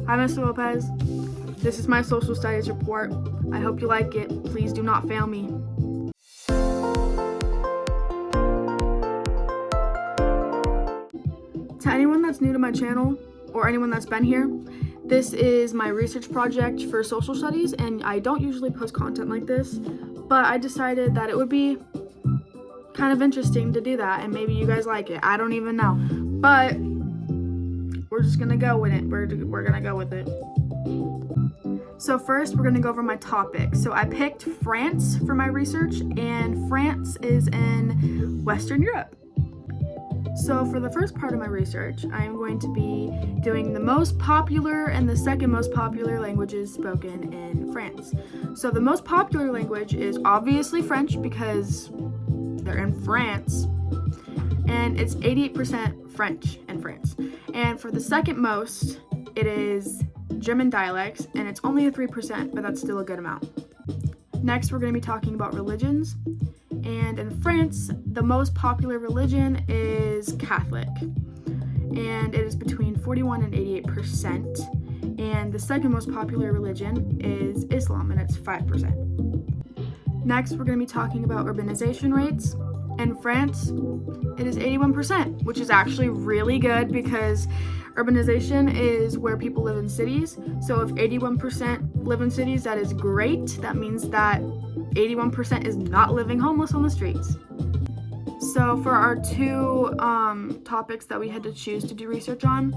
Hi, Mr. Lopez. This is my social studies report. I hope you like it. Please do not fail me. To anyone that's new to my channel, or anyone that's been here, this is my research project for social studies, and I don't usually post content like this, but I decided that it would be kind of interesting to do that, and maybe you guys like it. I don't even know, but we're just gonna go with it. We're gonna go with it. So first, we're gonna go over my topic. So I picked France for my research, and France is in Western Europe. So for the first part of my research, I am going to be doing the most popular and the second most popular languages spoken in France. So the most popular language is obviously French because they're in France, and it's 88% French in France. And for the second most, it is German dialects, and it's only a 3%, but that's still a good amount. Next, we're going to be talking about religions. And in France, the most popular religion is Catholic, and it is between 41 and 88%. And the second most popular religion is Islam, and it's 5%. Next, we're going to be talking about urbanization rates. In France, it is 81%, which is actually really good because urbanization is where people live in cities. So if 81% live in cities, that is great. That means that 81% is not living homeless on the streets. So for our two topics that we had to choose to do research on,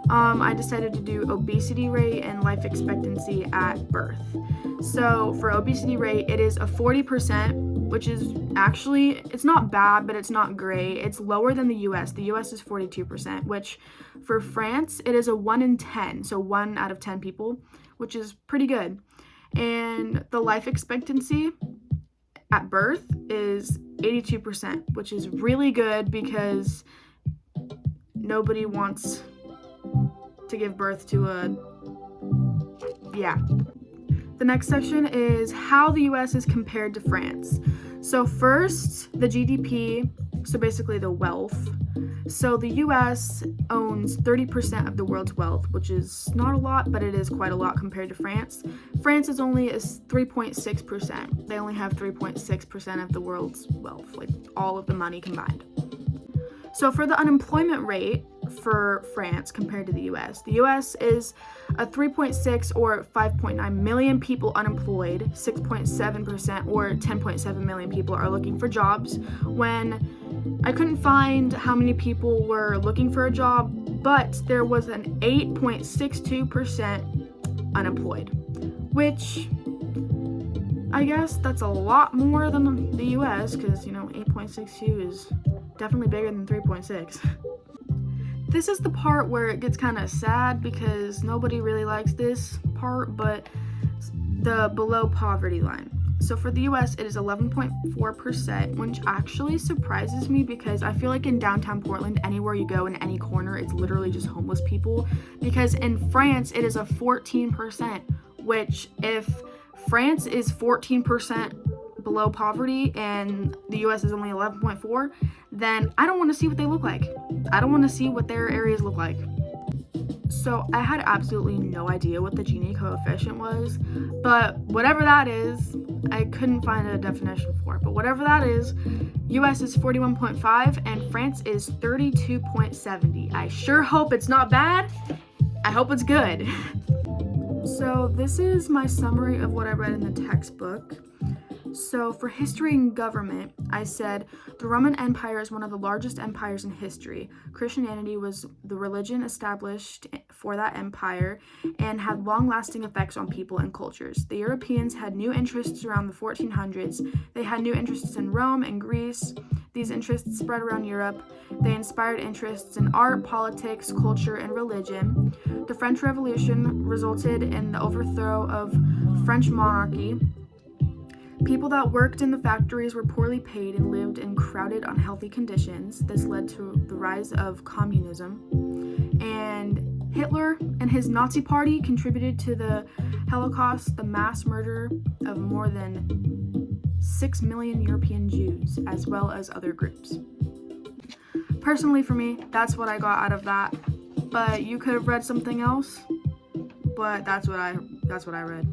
I decided to do obesity rate and life expectancy at birth. So for obesity rate, it is a 40%, which is actually, it's not bad, but it's not great. It's lower than the US. The US is 42%, which for France, it is a 1 in 10, so 1 out of 10 people, which is pretty good. And the life expectancy at birth is 82%, which is really good because nobody wants to give birth to The next section is how the US is compared to France. So first, the GDP, so basically the wealth. So the US owns 30% of the world's wealth, which is not a lot, but it is quite a lot compared to France. France is only 3.6%. They only have 3.6% of the world's wealth, like all of the money combined. So for the unemployment rate for France compared to the US is a 3.6 or 5.9 million people unemployed, 6.7% or 10.7 million people are looking for jobs, when I couldn't find how many people were looking for a job, but there was an 8.62% unemployed, which I guess that's a lot more than the US because, 8.62 is definitely bigger than 3.6. This is the part where it gets kind of sad because nobody really likes this part, but the below poverty line. So for the US, it is 11.4%, which actually surprises me because I feel like in downtown Portland, anywhere you go in any corner, it's literally just homeless people. Because in France, it is a 14%, which if France is 14% below poverty and the US is only 11.4, then I don't want to see what they look like. I don't want to see what their areas look like. So I had absolutely no idea what the Gini coefficient was, but whatever that is, I couldn't find a definition for it, but whatever that is, US is 41.5 and France is 32.70. I sure hope it's not bad. I hope it's good. So this is my summary of what I read in the textbook. So for history and government, I said the Roman Empire is one of the largest empires in history. Christianity was the religion established for that empire and had long-lasting effects on people and cultures. The Europeans had new interests around the 1400s. They had new interests in Rome and Greece. These interests spread around Europe. They inspired interests in art, politics, culture, and religion. The French Revolution resulted in the overthrow of French monarchy. People that worked in the factories were poorly paid and lived in crowded, unhealthy conditions. This led to the rise of communism. And Hitler and his Nazi party contributed to the Holocaust, the mass murder of more than 6 million European Jews, as well as other groups. Personally, for me, that's what I got out of that. but you could have read something else, but that's what I read.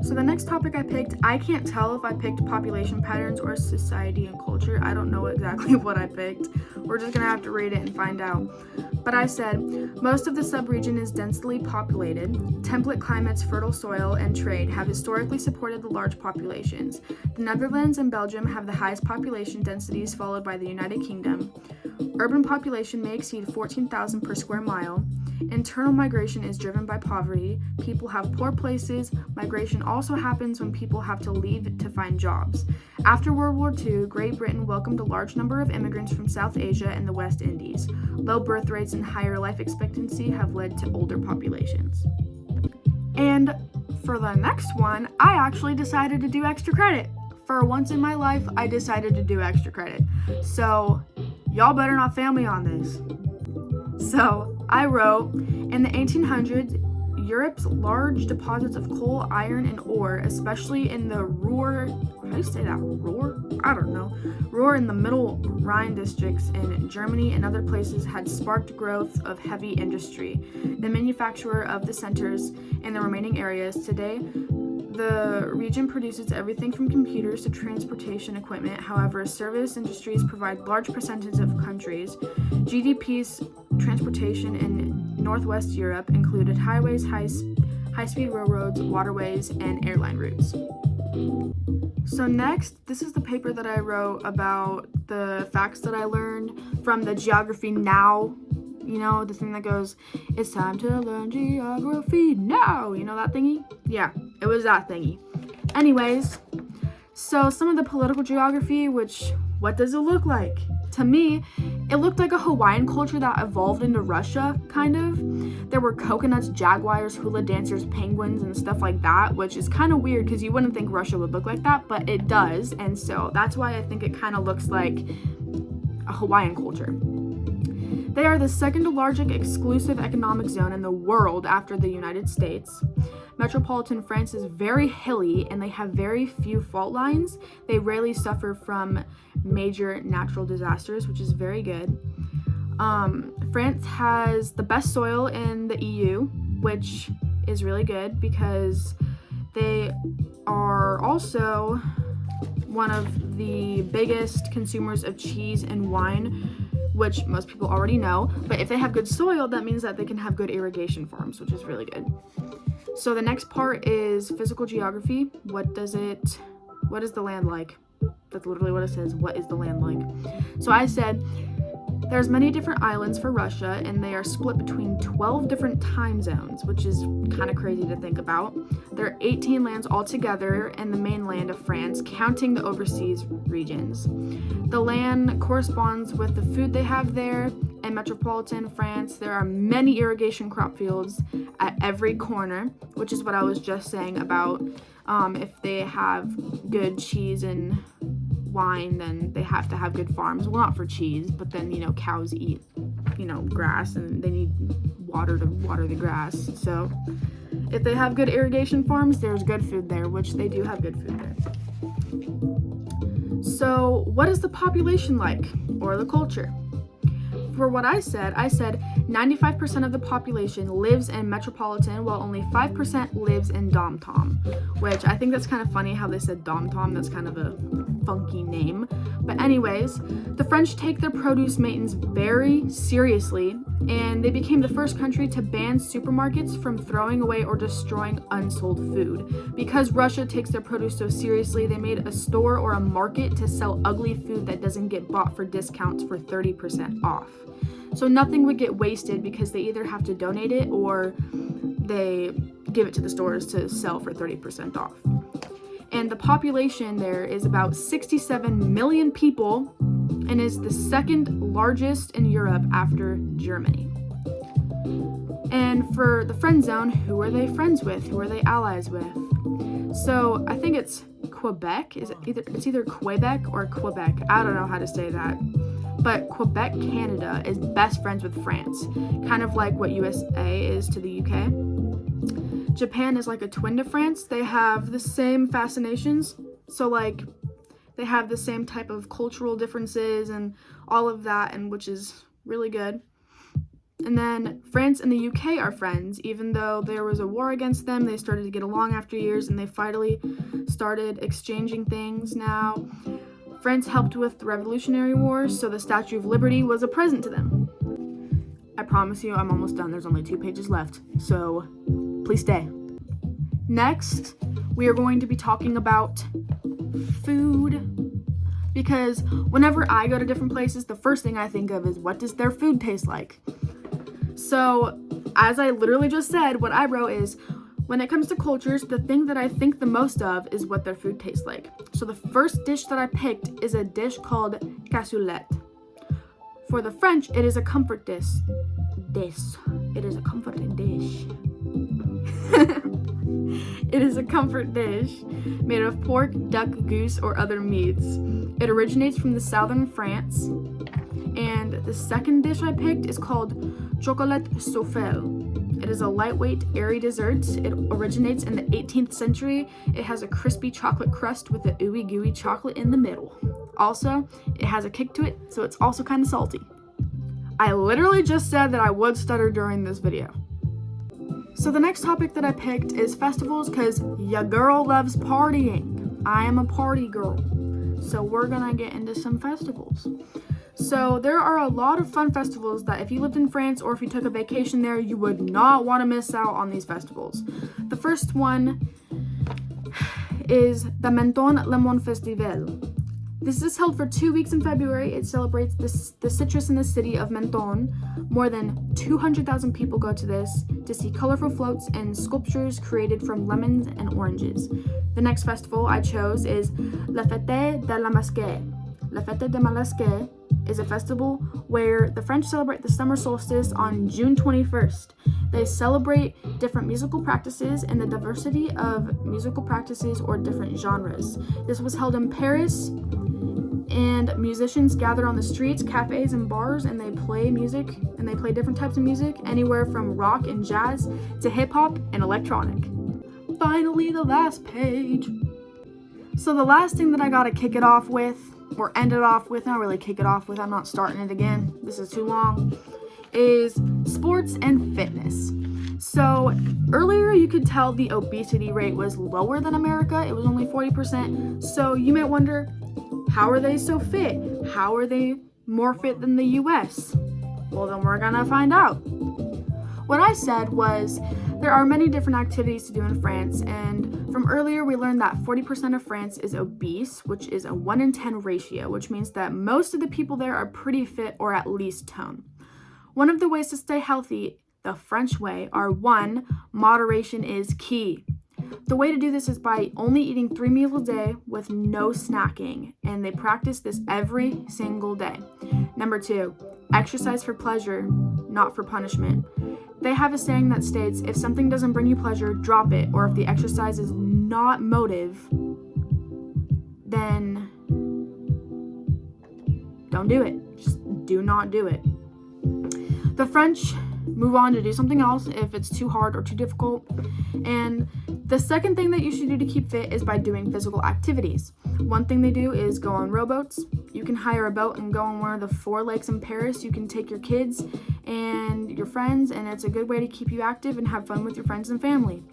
So the next topic I picked, I can't tell if I picked population patterns or society and culture. I don't know exactly what I picked. We're just gonna have to read it and find out. But I said, most of the subregion is densely populated. Temperate climates, fertile soil, and trade have historically supported the large populations. The Netherlands and Belgium have the highest population densities, followed by the United Kingdom. Urban population may exceed 14,000 per square mile. Internal migration is driven by poverty. People have poor places. Migration also happens when people have to leave to find jobs. After World War II, Great Britain welcomed a large number of immigrants from South Asia and the West Indies. Low birth rates and higher life expectancy have led to older populations. And for the next one, I actually decided to do extra credit. For once in my life, I decided to do extra credit. So y'all better not fail me on this. So I wrote, in the 1800s, Europe's large deposits of coal, iron, and ore, especially in the Ruhr, how do you say that, Ruhr? I don't know. Ruhr in the Middle Rhine districts in Germany and other places had sparked growth of heavy industry. The manufacturer of the centers in the remaining areas today, the region produces everything from computers to transportation equipment. However, service industries provide large percentages of countries. GDP's transportation in Northwest Europe included highways, high-speed railroads, waterways, and airline routes. So next, this is the paper that I wrote about the facts that I learned from the Geography Now. You know, the thing that goes, it's time to learn geography now. You know that thingy? Yeah, it was that thingy. Anyways, so some of the political geography, what does it look like? To me, it looked like a Hawaiian culture that evolved into Russia, kind of. There were coconuts, jaguars, hula dancers, penguins, and stuff like that, which is kind of weird because you wouldn't think Russia would look like that, but it does. And so that's why I think it kind of looks like a Hawaiian culture. They are the second largest exclusive economic zone in the world after the United States. Metropolitan France is very hilly and they have very few fault lines. They rarely suffer from major natural disasters, which is very good. France has the best soil in the EU, which is really good because they are also one of the biggest consumers of cheese and wine, which most people already know, but if they have good soil, that means that they can have good irrigation farms, which is really good. So the next part is physical geography. What is the land like? That's literally what it says. What is the land like? So I said, there's many different islands for Russia, and they are split between 12 different time zones, which is kind of crazy to think about. There are 18 lands altogether in the mainland of France, counting the overseas regions. The land corresponds with the food they have there. In metropolitan France, there are many irrigation crop fields at every corner, which is what I was just saying about if they have good cheese and wine, then they have to have good farms. Well, not for cheese, but then, cows eat, grass, and they need water to water the grass. So if they have good irrigation farms, there's good food there, which they do have good food there. So what is the population like, or the culture? For what I said 95% of the population lives in metropolitan, while only 5% lives in dom-tom, which I think that's kind of funny how they said dom-tom. That's kind of a funky name. But anyways, the French take their produce maintenance very seriously, and they became the first country to ban supermarkets from throwing away or destroying unsold food. Because Russia takes their produce so seriously, they made a store or a market to sell ugly food that doesn't get bought for discounts for 30% off. So nothing would get wasted because they either have to donate it or they give it to the stores to sell for 30% off. And the population there is about 67 million people and is the second largest in Europe after Germany. And for the friend zone, who are they friends with? Who are they allies with? So I think it's Quebec. It's either Quebec or Quebec. I don't know how to say that. But Quebec, Canada is best friends with France, kind of like what USA is to the UK. Japan is like a twin to France. They have the same fascinations. So they have the same type of cultural differences and all of that, and which is really good. And then France and the UK are friends. Even though there was a war against them, they started to get along after years, and they finally started exchanging things now. France helped with the Revolutionary Wars, so the Statue of Liberty was a present to them. I promise you, I'm almost done. There's only 2 pages left, so please stay. Next, we are going to be talking about food, because whenever I go to different places, the first thing I think of is, what does their food taste like? So, as I literally just said, what I wrote is, when it comes to cultures, the thing that I think the most of is what their food tastes like. So the first dish that I picked is a dish called cassoulet. For the French, it is a comfort dish. It is a comforting dish. It is a comfort dish made of pork, duck, goose, or other meats. It originates from the southern France. And the second dish I picked is called chocolat soufflé. It is a lightweight, airy dessert. It originates in the 18th century. It has a crispy chocolate crust with a ooey gooey chocolate in the middle. Also, it has a kick to it, so it's also kind of salty. I literally just said that I would stutter during this video. So the next topic that I picked is festivals, because ya girl loves partying. I am a party girl. So we're gonna get into some festivals. So there are a lot of fun festivals that if you lived in France or if you took a vacation there, you would not want to miss out on these festivals. The first one is the Menton Lemon Festival. This is held for 2 weeks in February. It celebrates the citrus in the city of Menton. More than 200,000 people go to this to see colorful floats and sculptures created from lemons and oranges. The next festival I chose is La Fête de la Masque. La Fête de la Masque is a festival where the French celebrate the summer solstice on June 21st. They celebrate different musical practices and the diversity of musical practices or different genres. This was held in Paris, and musicians gather on the streets, cafes, and bars, and they play music, and they play different types of music, anywhere from rock and jazz to hip-hop and electronic. Finally, the last page. So the last thing that I gotta kick it off with, or end it off with, not really kick it off with, I'm not starting it again, this is too long, is sports and fitness. So earlier you could tell the obesity rate was lower than America. It was only 40%. So you might wonder, how are they so fit? How are they more fit than the US? Well, then we're gonna find out. What I said was, there are many different activities to do in France, and from earlier we learned that 40% of France is obese, which is a 1 in 10 ratio, which means that most of the people there are pretty fit or at least toned. One of the ways to stay healthy, the French way, are 1, moderation is key. The way to do this is by only eating 3 meals a day with no snacking, and they practice this every single day. Number 2, exercise for pleasure, not for punishment. They have a saying that states, if something doesn't bring you pleasure, drop it, or if the exercise is not motive, then don't do it. Just do not do it. The French move on to do something else if it's too hard or too difficult. And the second thing that you should do to keep fit is by doing physical activities. One thing they do is go on rowboats. You can hire a boat and go on one of the 4 lakes in Paris. You can take your kids and your friends, and it's a good way to keep you active and have fun with your friends and family.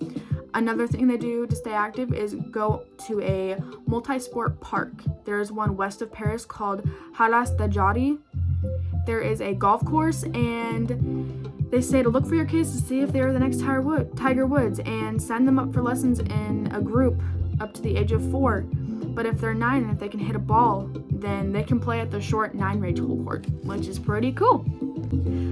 Another thing they do to stay active is go to a multi-sport park. There is one west of Paris called Halas de Jari. There is a golf course, and they say to look for your kids to see if they are the next Tiger Woods and send them up for lessons in a group up to the age of 4. But if they're 9 and if they can hit a ball, then they can play at the short 9-range hole court, which is pretty cool.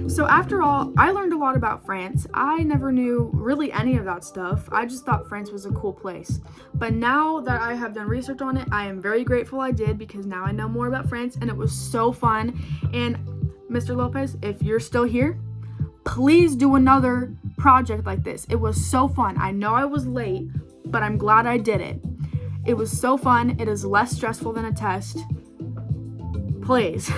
So after all, I learned a lot about France. I never knew really any of that stuff. I just thought France was a cool place. But now that I have done research on it, I am very grateful I did, because now I know more about France, and it was so fun. And Mr. Lopez, if you're still here, please do another project like this. It was so fun. I know I was late, but I'm glad I did it. It was so fun. It is less stressful than a test. Please.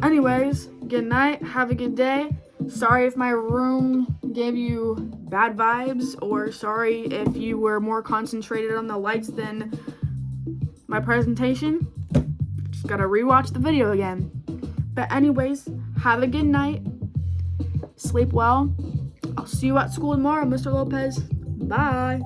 Anyways, good night. Have a good day. Sorry if my room gave you bad vibes, or sorry if you were more concentrated on the lights than my presentation. Just gotta rewatch the video again. But anyways, have a good night. Sleep well. I'll see you at school tomorrow, Mr. Lopez. Bye.